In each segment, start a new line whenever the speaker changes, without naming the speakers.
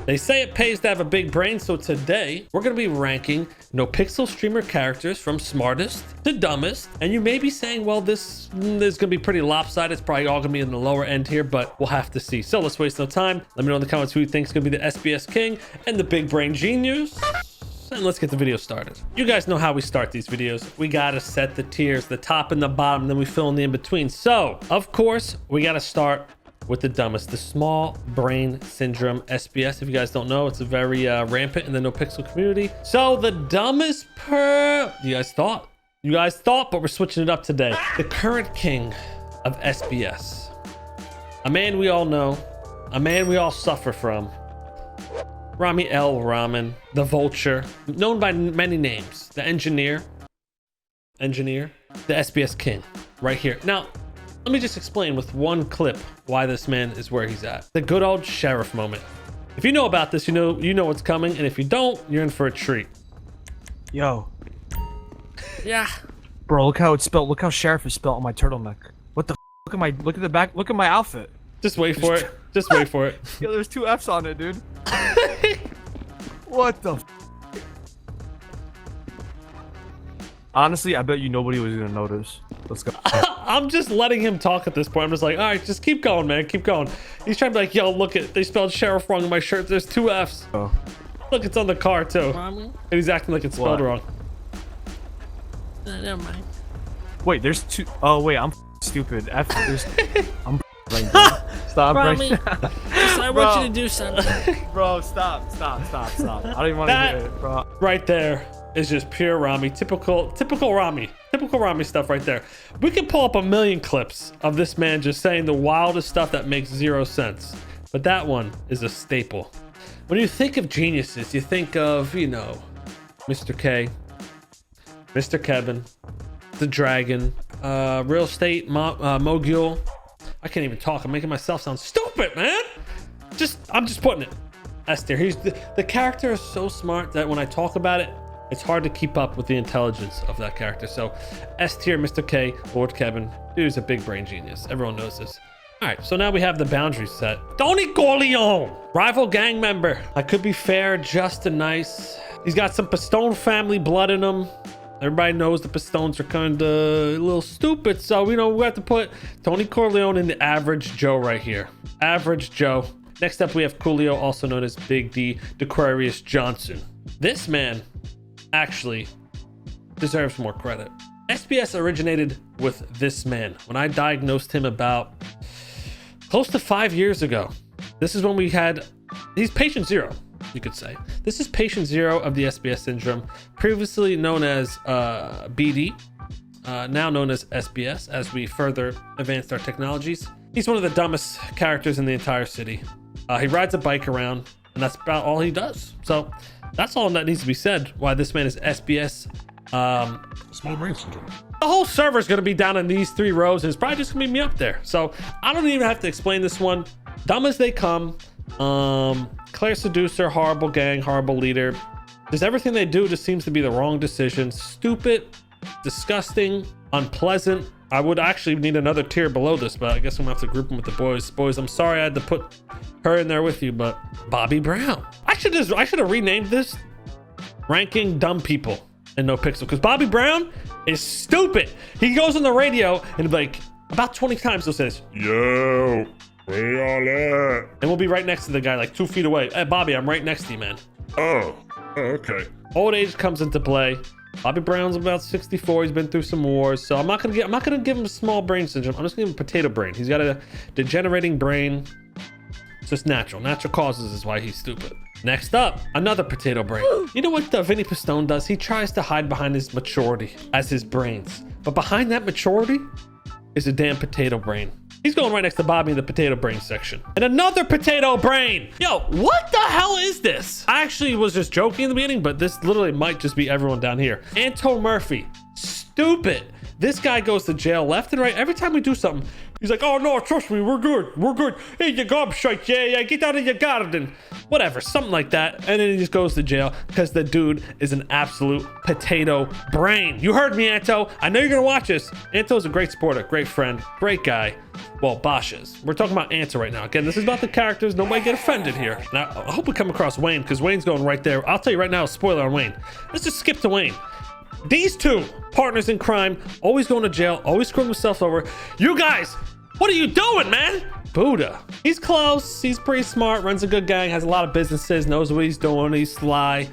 They say it pays to have a big brain, so today we're going to be ranking Nopixel streamer characters from smartest to dumbest. And you may be saying, well, this is going to be pretty lopsided. It's probably all going to be in the lower end here, but we'll have to see. So let's waste no time. Let me know in the comments who you think is going to be the SBS King and the big brain genius. And let's get the video started. You guys know how we start these videos. We got to set the tiers, the top and the bottom, then we fill in the in-between. So, of course, we got to start with the dumbest, the small brain syndrome SBS. If you guys don't know, it's a very rampant in the Nopixel community. So the dumbest you guys thought, but we're switching it up today. The current king of SBS, a man we all know, a man we all suffer from, Rami L. Ramen, the Vulture, known by many names, the engineer, the SBS King, right here. Now, let me just explain with one clip why this man is where he's at. The good old sheriff moment. If you know about this, you know what's coming, and if you don't, you're in for a treat.
Yo.
Yeah.
Bro, look how it's spelled. Look how sheriff is spelled on my turtleneck. What the f? Look at the back. Look at my outfit.
Just wait for it. Just wait for it.
Yo, there's 2 F's on it, dude. What the f? Honestly, I bet you nobody was gonna notice. Let's go.
I'm just letting him talk at this point. I'm just like, all right, just keep going, man. Keep going. He's trying to be like, yo, look it. They spelled sheriff wrong on my shirt. There's 2 F's.
Oh.
Look, it's on the car too. And he's acting like it's spelled wrong.
Never mind.
Wait, there's 2. Oh wait, I'm stupid. I'm brain dead. Stop,
Rami,
brain.
I want you to do something.
Bro, stop. I don't even want to hear it, bro.
Right there is just pure Rami. Typical Rami stuff right there. We can pull up a million clips of this man just saying the wildest stuff that makes 0 sense. But that one is a staple. When you think of geniuses, you think of, you know, Mr. K, Mr. Kebun, the Dragon, real estate mogul. I can't even talk. I'm making myself sound stupid, man. I'm just putting it. S tier. The character is so smart that when I talk about it, it's hard to keep up with the intelligence of that character. So S tier, Mr. K, LordKebun. Dude's a big brain genius. Everyone knows this. All right, so now we have the boundaries set. Tony Corleone, rival gang member. I could be fair, just and nice. He's got some Pistone family blood in him. Everybody knows the Pistones are kind of a little stupid, so, you know, we have to put Tony Corleone in the average Joe right here. Average Joe. Next up, we have Coolio, also known as Big D, Aquarius Johnson. This man actually deserves more credit. SBS originated with this man. When I diagnosed him about close to 5 years ago, this is when he's patient 0. You could say. This is patient 0 of the SBS syndrome, previously known as BD, now known as SBS, as we further advanced our technologies. He's one of the dumbest characters in the entire city. He rides a bike around, and that's about all he does. So that's all that needs to be said, why this man is SBS.
Small brain syndrome.
The whole server is going to be down in these 3 rows, and it's probably just going to be me up there. So I don't even have to explain this one. Dumb as they come. Claire Seducer, horrible gang, horrible leader. Just everything they do just seems to be the wrong decision. Stupid, disgusting, unpleasant. I would actually need another tier below this, but I guess I'm gonna have to group them with the boys. Boys, I'm sorry I had to put her in there with you, but Bobby Brown. I should have renamed this ranking dumb people in Nopixel, because Bobby Brown is stupid. He goes on the radio and like about 20 times he'll say, yo, where y'all at? And we'll be right next to the guy, like 2 feet away. Hey, Bobby, I'm right next to you, man.
Oh, okay.
Old age comes into play. Bobby Brown's about 64. He's been through some wars, so I'm not gonna give him a small brain syndrome. I'm just gonna give him a potato brain. He's got a degenerating brain. It's just natural. Natural causes is why he's stupid. Next up, another potato brain. You know what Vinny Pistone does? He tries to hide behind his maturity as his brains, but behind that maturity is a damn potato brain. He's going right next to Bobby in the potato brain section. And another potato brain. Yo, what the hell is this? I actually was just joking in the beginning, but this literally might just be everyone down here. Anto Murphy, stupid. This guy goes to jail left and right. Every time we do something, He's like, oh no, trust me, we're good. We're good. Hey, you gobshite. Yeah, get out of your garden. Whatever, something like that. And then he just goes to jail because the dude is an absolute potato brain. You heard me, Anto. I know you're going to watch this. Anto's a great supporter, great friend, great guy. Well, Bosch is. We're talking about Anto right now. Again, this is about the characters. Nobody get offended here. Now, I hope we come across Wayne because Wayne's going right there. I'll tell you right now, spoiler on Wayne. Let's just skip to Wayne. These two partners in crime, always going to jail, always screwing themselves over. You guys, what are you doing, man? Buddha. He's close. He's pretty smart, runs a good gang, has a lot of businesses, knows what he's doing. He's sly.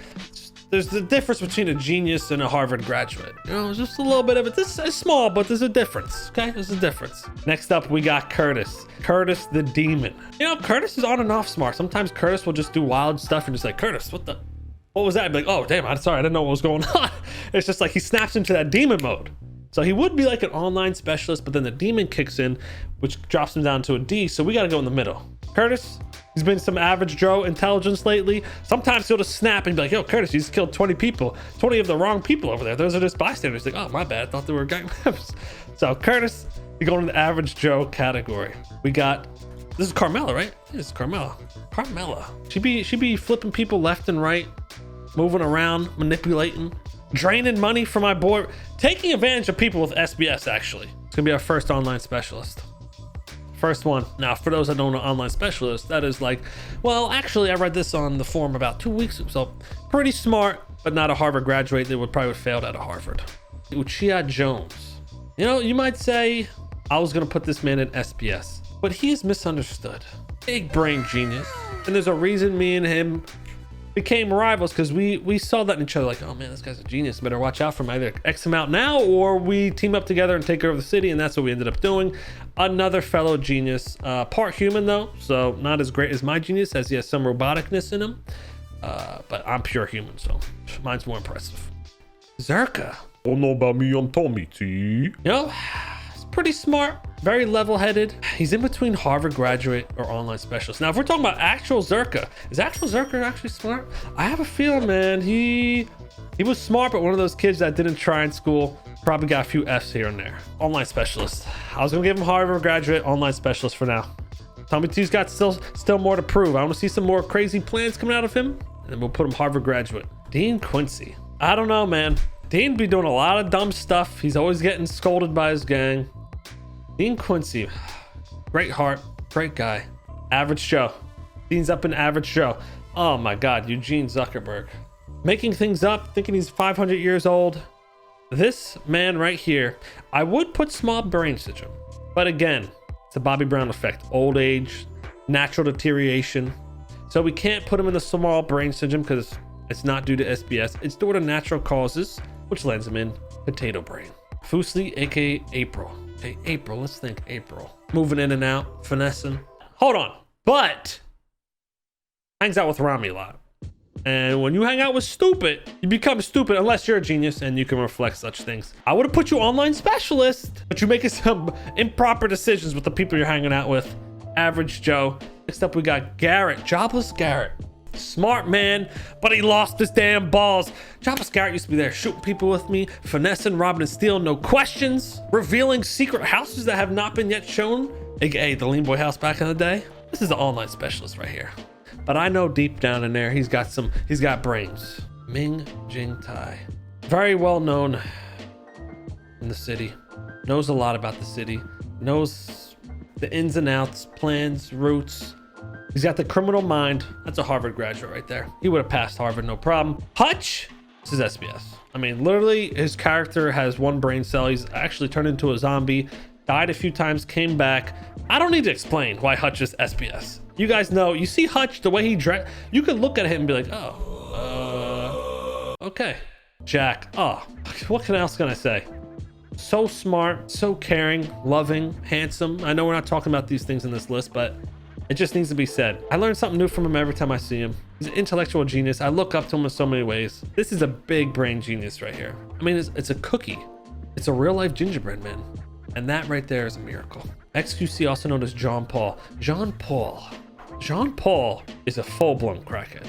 There's the difference between a genius and a Harvard graduate. You know, just a little bit of it. This is small, but there's a difference. Okay, there's a difference. Next up, we got Curtis. Curtis the demon. You know, Curtis is on and off smart. Sometimes Curtis will just do wild stuff and just like, Curtis, what was that? I'd be like, oh, damn, I'm sorry. I didn't know what was going on. It's just like he snaps into that demon mode. So he would be like an online specialist, but then the demon kicks in, which drops him down to a D. So we got to go in the middle. Curtis, he's been some average Joe intelligence lately. Sometimes he'll just snap and be like, yo, Curtis, you just killed 20 people, 20 of the wrong people over there. Those are just bystanders. Like, oh, my bad. I thought they were gang members. So Curtis, you go into the average Joe category. We got, this is Carmela, right? This is Carmela. Carmela. She be flipping people left and right, moving around, manipulating, draining money from my boy, taking advantage of people with SBS. Actually, it's gonna be our first online specialist. First one. Now, for those that don't know online specialist, that is like, well, actually, I read this on the forum about 2 weeks ago. So pretty smart, but not a Harvard graduate. They would probably have failed out of Harvard. Uchia Jones. You know, you might say I was gonna put this man in SBS, but he is misunderstood. Big brain genius, and there's a reason me and him became rivals, because we saw that in each other, like, oh man, this guy's a genius, better watch out for him. Either X him out now or we team up together and take over the city, and that's what we ended up doing. Another fellow genius, part human though, so not as great as my genius, as he has some roboticness in him, but I'm pure human, so mine's more impressive. Zerka.
Don't know about me, I'm Tommy T.
You know, he's pretty smart, very level-headed. He's in between Harvard graduate or online specialist. Now, if we're talking about actual Zerka, is actual Zerka actually smart? I have a feeling, man, he was smart, but one of those kids that didn't try in school, probably got a few F's here and there. Online specialist. I was gonna give him Harvard graduate, online specialist for now. Tommy T's got still more to prove. I want to see some more crazy plans coming out of him, and then we'll put him Harvard graduate. Dean Quincy. I don't know, man. Dean be doing a lot of dumb stuff. He's always getting scolded by his gang. Dean Quincy, great heart, great guy. Average Joe. Dean's up in average Joe. Oh my God, Eugene Zuckerberg. Making things up, thinking he's 500 years old. This man right here, I would put small brain syndrome. But again, it's a Bobby Brown effect. Old age, natural deterioration. So we can't put him in the small brain syndrome because it's not due to SBS. It's due to natural causes, which lands him in potato brain. Fusely, aka April. Hey, April, let's think April. Moving in and out, finessing. Hold on. But hangs out with Rami a lot. And when you hang out with stupid, you become stupid unless you're a genius and you can reflect such things. I would have put you online specialist, but you're making some improper decisions with the people you're hanging out with. Average Joe. Next up, we got Garrett. Jobless Garrett. Smart man, but he lost his damn balls. Jobless Garrett used to be there shooting people with me, finessing, robbing, and stealing, no questions, revealing secret houses that have not been yet shown, aka the Lean Boy house back in the day. This is the online specialist right here. But I know deep down in there, he's got brains. Ming Jing Tai. Very well known in the city. Knows a lot about the city. Knows the ins and outs, plans, routes. He's got the criminal mind. That's a Harvard graduate right there. He would have passed Harvard, no problem. Hutch, this is SBS. I mean, literally, his character has one brain cell. He's actually turned into a zombie, died a few times, came back. I don't need to explain why Hutch is SBS. You guys know, you see Hutch, the way he dressed, you could look at him and be like, okay. Jack, what else can I say? So smart, so caring, loving, handsome. I know we're not talking about these things in this list, but it just needs to be said. I learn something new from him every time I see him. He's an intellectual genius. I look up to him in so many ways. This is a big brain genius right here. I mean, it's a cookie. It's a real life gingerbread man. And that right there is a miracle. XQC, also known as John Paul. John Paul is a full-blown crackhead.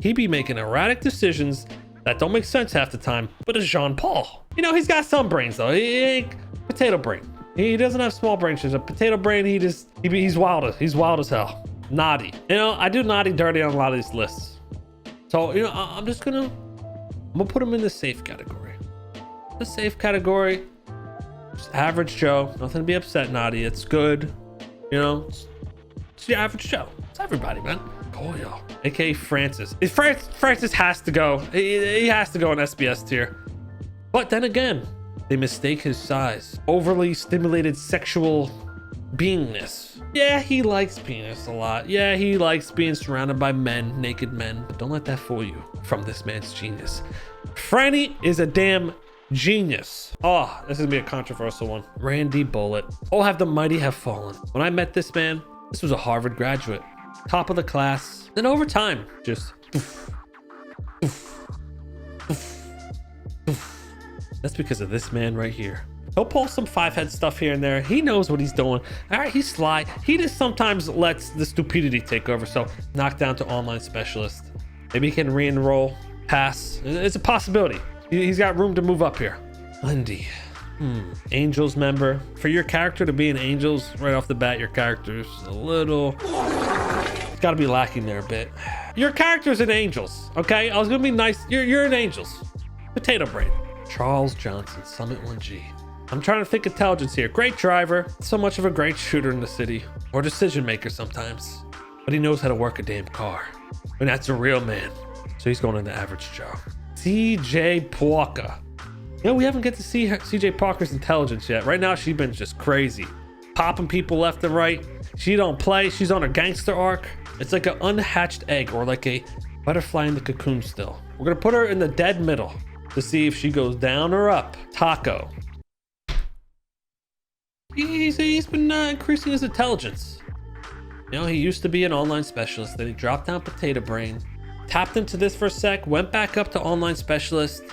He be making erratic decisions that don't make sense half the time, but it's Jean Paul. You know, he's got some brains though. He ain't potato brain. He doesn't have small brain. A potato brain, he's wild. He's wild as hell. Naughty. You know, I do naughty dirty on a lot of these lists. So, you know, I'm gonna put him in the safe category. The safe category, just average Joe. Nothing to be upset, naughty. It's good. You know, it's the average Joe. It's everybody, man. Coil, aka Francis. Francis has to go. He has to go on SBS tier. But then again, they mistake his size. Overly stimulated sexual beingness. Yeah, he likes penis a lot. Yeah, he likes being surrounded by men, naked men. But don't let that fool you from this man's genius. Franny is a damn genius. Oh, this is gonna be a controversial one. Randy Bullitt. Oh, have the mighty have fallen. When I met this man, this was a Harvard graduate. Top of the class. Then over time, just poof, poof, poof, poof. That's because of this man right here. He'll pull some 5-head stuff here and there. He knows what he's doing. All right, he's sly. He just sometimes lets the stupidity take over. So knock down to online specialist. Maybe he can re-enroll, pass. It's a possibility. He's got room to move up here. Lindy. Angels member. For your character to be an Angels right off the bat, your character's a little... It's got to be lacking there a bit. Your character's an Angels, okay? I was going to be nice. You're an Angels. Potato brain. Charles Johnson, Summit 1G. I'm trying to think intelligence here. Great driver. So much of a great shooter in the city. Or decision maker sometimes. But he knows how to work a damn car. And that's a real man. So he's going into average Joe. CJ Parker. You know, we haven't get to see CJ Parker's intelligence yet. Right now, she's been just crazy. Popping people left and right. She don't play. She's on a gangster arc. It's like an unhatched egg or like a butterfly in the cocoon still. We're going to put her in the dead middle to see if she goes down or up. Taco. He's been increasing his intelligence. You know, he used to be an online specialist. Then he dropped down potato brain. Tapped into this for a sec. Went back up to online specialist.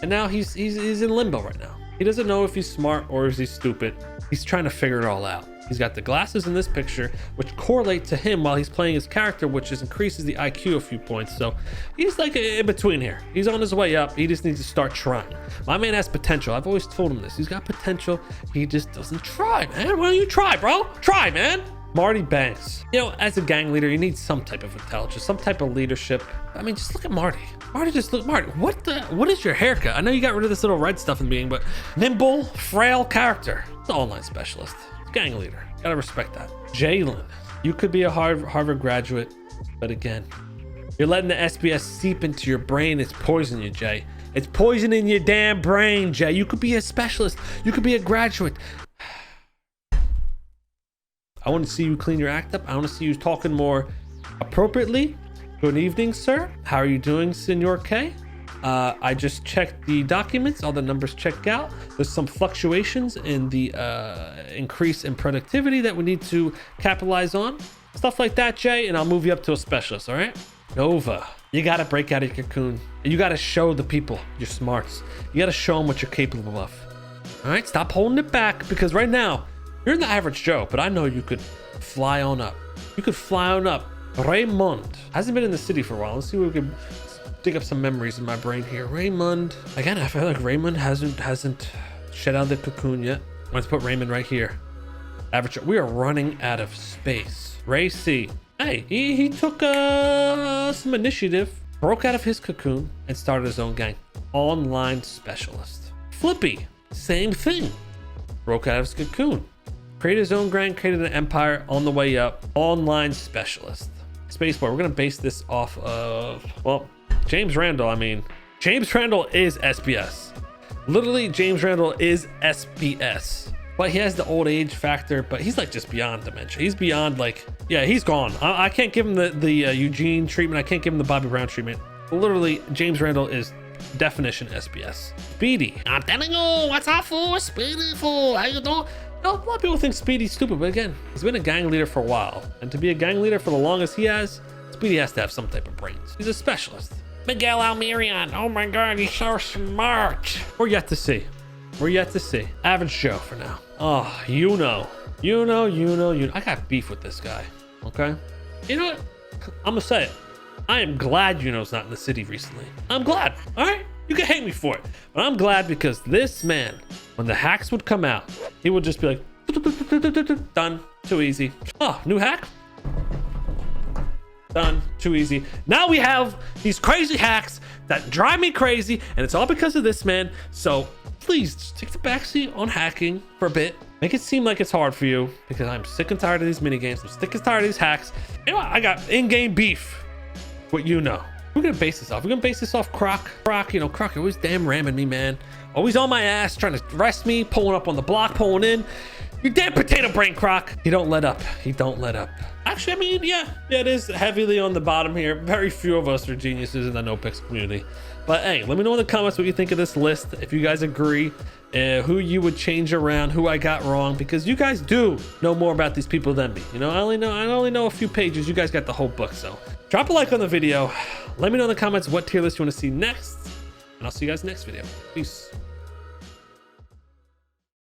And now he's in limbo right now. He doesn't know if he's smart or if he's stupid. He's trying to figure it all out. He's got the glasses in this picture, which correlate to him while he's playing his character, which increases the IQ a few points. So he's like in between here. He's on his way up. He just needs to start trying. My man has potential. I've always told him this. He's got potential. He just doesn't try, man. Why don't you try, bro? Try, man. Marty Banks. You know, as a gang leader, you need some type of intelligence, some type of leadership. I mean, just look at Marty. Marty, what is your haircut? I know you got rid of this little red stuff in the beginning, but nimble, frail character. It's an online specialist. It's gang leader. Gotta respect that. Jalen, you could be a Harvard graduate, but again, you're letting the SBS seep into your brain. It's poisoning you, Jay. It's poisoning your damn brain, Jay. You could be a specialist. You could be a graduate. I want to see you clean your act up. I want to see you talking more appropriately. Good evening, sir. How are you doing, Senor K? I just checked the documents. All the numbers check out. There's some fluctuations in the increase in productivity that we need to capitalize on. Stuff like that, Jay, and I'll move you up to a specialist, all right? Nova, you got to break out of your cocoon. You got to show the people your smarts. You got to show them what you're capable of. All right, stop holding it back, because right now, you're in the average Joe, but I know you could fly on up. You could fly on up. Raymond hasn't been in the city for a while. Let's see if we can dig up some memories in my brain here. Raymond. Again, I feel like Raymond hasn't shed out of the cocoon yet. Let's put Raymond right here. Average Joe. We are running out of space. Ray C. Hey, he took some initiative, broke out of his cocoon, and started his own gang. Online specialist. Flippy. Same thing. Broke out of his cocoon. Created his own gang, created an empire on the way up. Online specialist. Spacebar, we're going to base this off of, well, James Randall. I mean, James Randall is SBS. Literally, James Randall is SBS. But he has the old age factor, but he's like just beyond dementia. He's beyond like, yeah, he's gone. I can't give him the Eugene treatment. I can't give him the Bobby Brown treatment. Literally, James Randall is definition SBS. Speedy.
I'm telling you, what's up, fool? Speedy, fool. How you doing?
A lot of people think Speedy's stupid, but again, he's been a gang leader for a while. And to be a gang leader for the longest he has, Speedy has to have some type of brains. He's a specialist.
Miguel Almirian. Oh my God, he's so smart.
We're yet to see. We're yet to see. Average Joe for now. Oh, you know. I got beef with this guy, okay? You know what? I'm gonna say it. I am glad Yuno's not in the city recently. I'm glad, all right? You can hate me for it, but I'm glad because this man when the hacks would come out, he would just be like, done, too easy. Oh, new hack? Done, too easy. Now we have these crazy hacks that drive me crazy, and it's all because of this man. So please just take the backseat on hacking for a bit. Make it seem like it's hard for you, because I'm sick and tired of these mini games. I'm sick and tired of these hacks. You know what? I got in-game beef. What you know. We're gonna base this off. We're gonna base this off Croc. Croc, you know, Croc always damn ramming me, man. Always on my ass, trying to arrest me, pulling up on the block, pulling in. You damn potato brain, Croc. He don't let up. He don't let up. Actually, I mean, yeah, it is heavily on the bottom here. Very few of us are geniuses in the Nopix community. But hey, let me know in the comments what you think of this list. If you guys agree, who you would change around, who I got wrong, because you guys do know more about these people than me. You know, I only know a few pages. You guys got the whole book, so drop a like on the video. Let me know in the comments what tier list you want to see next, and I'll see you guys next video. Peace.